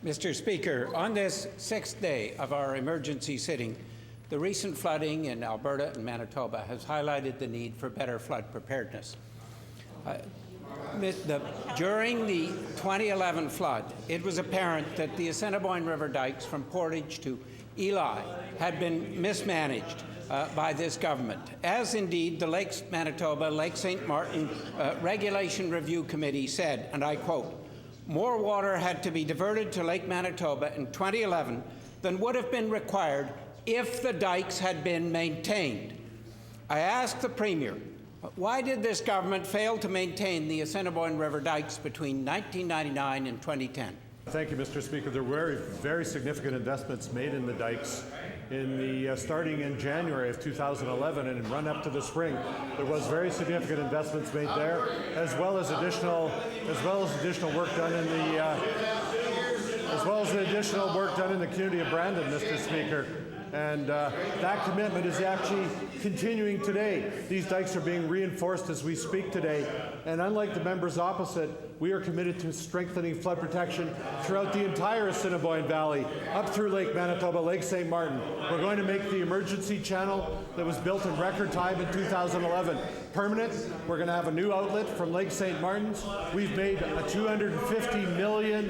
Mr. Speaker, on this sixth day of our emergency sitting, the recent flooding in Alberta and Manitoba has highlighted the need for better flood preparedness. During the 2011 flood, it was apparent that the Assiniboine River dikes from Portage to Ely had been mismanaged by this government, as indeed the Lakes Manitoba, Lake St. Martin Regulation Review Committee said, and I quote, "More water had to be diverted to Lake Manitoba in 2011 than would have been required if the dikes had been maintained." I asked the Premier, why did this government fail to maintain the Assiniboine River dikes between 1999 and 2010? Thank you, Mr. Speaker. There were very significant investments made in the dikes starting in January of 2011 and run up to the spring. There was very significant investments made there, as well as additional work done in the community of Brandon, Mr. Speaker. And that commitment is actually continuing today. These dikes are being reinforced as we speak today. And unlike the members opposite, we are committed to strengthening flood protection throughout the entire Assiniboine Valley, up through Lake Manitoba, Lake St. Martin. We're going to make the emergency channel that was built in record time in 2011 permanent. We're going to have a new outlet from Lake St. Martin's. We've made a $250 million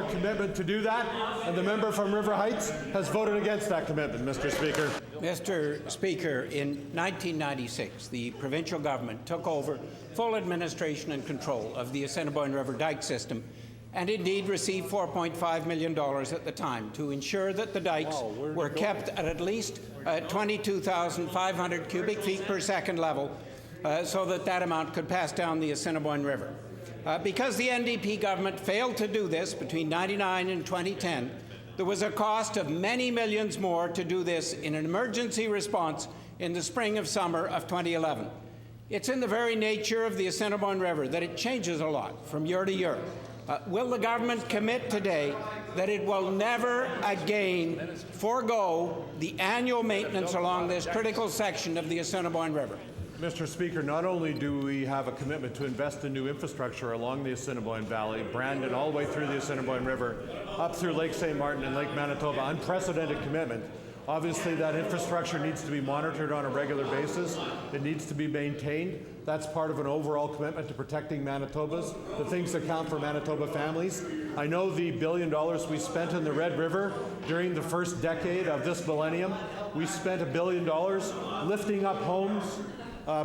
commitment to do that, and the member from River Heights has voted against that commitment, Mr. Speaker. Mr. Speaker, in 1996, the provincial government took over full administration and control of the Assiniboine River dike system and indeed received $4.5 million at the time to ensure that the dikes were kept at least 22,500 cubic feet per second level so that amount could pass down the Assiniboine River. Because the NDP government failed to do this between 1999 and 2010, there was a cost of many millions more to do this in an emergency response in the spring of summer of 2011. It's in the very nature of the Assiniboine River that it changes a lot from year to year. Will the government commit today that it will never again forego the annual maintenance along this critical section of the Assiniboine River? Mr. Speaker, not only do we have a commitment to invest in new infrastructure along the Assiniboine Valley, Brandon, all the way through the Assiniboine River, up through Lake St. Martin and Lake Manitoba, unprecedented commitment. Obviously, that infrastructure needs to be monitored on a regular basis. It needs to be maintained. That's part of an overall commitment to protecting Manitobas, the things that count for Manitoba families. I know the $1 billion we spent in the Red River during the first decade of this millennium. We spent $1 billion lifting up homes,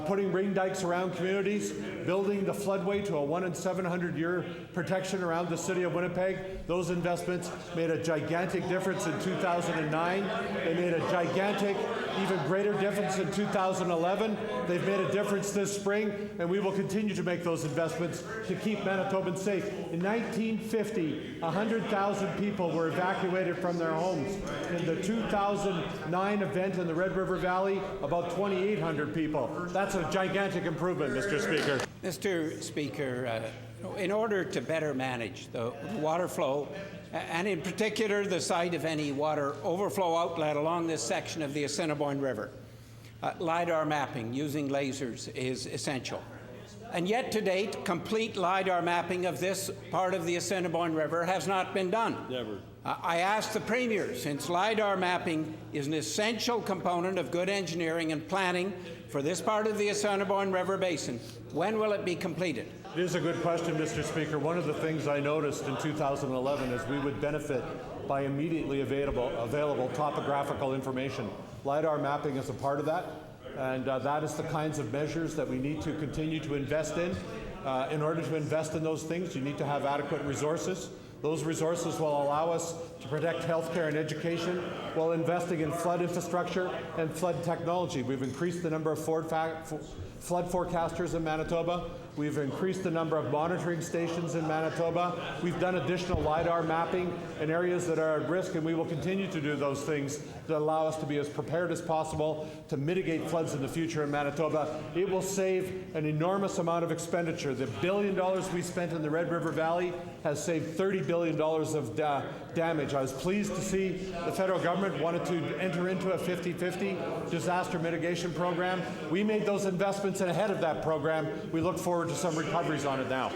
putting ring dikes around communities, building the floodway to a 1 in 700 year protection around the city of Winnipeg. Those investments made a gigantic difference in 2009. They made a gigantic, even greater difference in 2011. They've made a difference this spring, and we will continue to make those investments to keep Manitobans safe. In 1950, 100,000 people were evacuated from their homes. In the 2009 event in the Red River Valley, about 2,800 people. That's a gigantic improvement, Mr. Speaker. Mr. Speaker, in order to better manage the water flow, and in particular the site of any water overflow outlet along this section of the Assiniboine River, LiDAR mapping using lasers is essential. And yet to date, complete LiDAR mapping of this part of the Assiniboine River has not been done. Never. I asked the Premier, since LiDAR mapping is an essential component of good engineering and planning for this part of the Assiniboine River Basin, when will it be completed? It is a good question, Mr. Speaker. One of the things I noticed in 2011 is we would benefit by immediately available topographical information. LiDAR mapping is a part of that, and that is the kinds of measures that we need to continue to invest in. In order to invest in those things, you need to have adequate resources. Those resources will allow us to protect healthcare and education while investing in flood infrastructure and flood technology. We've increased the number of flood forecasters in Manitoba. We've increased the number of monitoring stations in Manitoba. We've done additional LiDAR mapping in areas that are at risk, and we will continue to do those things that allow us to be as prepared as possible to mitigate floods in the future in Manitoba. It will save an enormous amount of expenditure. The $1 billion we spent in the Red River Valley has saved $30 billion of damage. I was pleased to see the federal government wanted to enter into a 50-50 disaster mitigation program. We made those investments, and ahead of that program, we look forward to some recoveries on it now.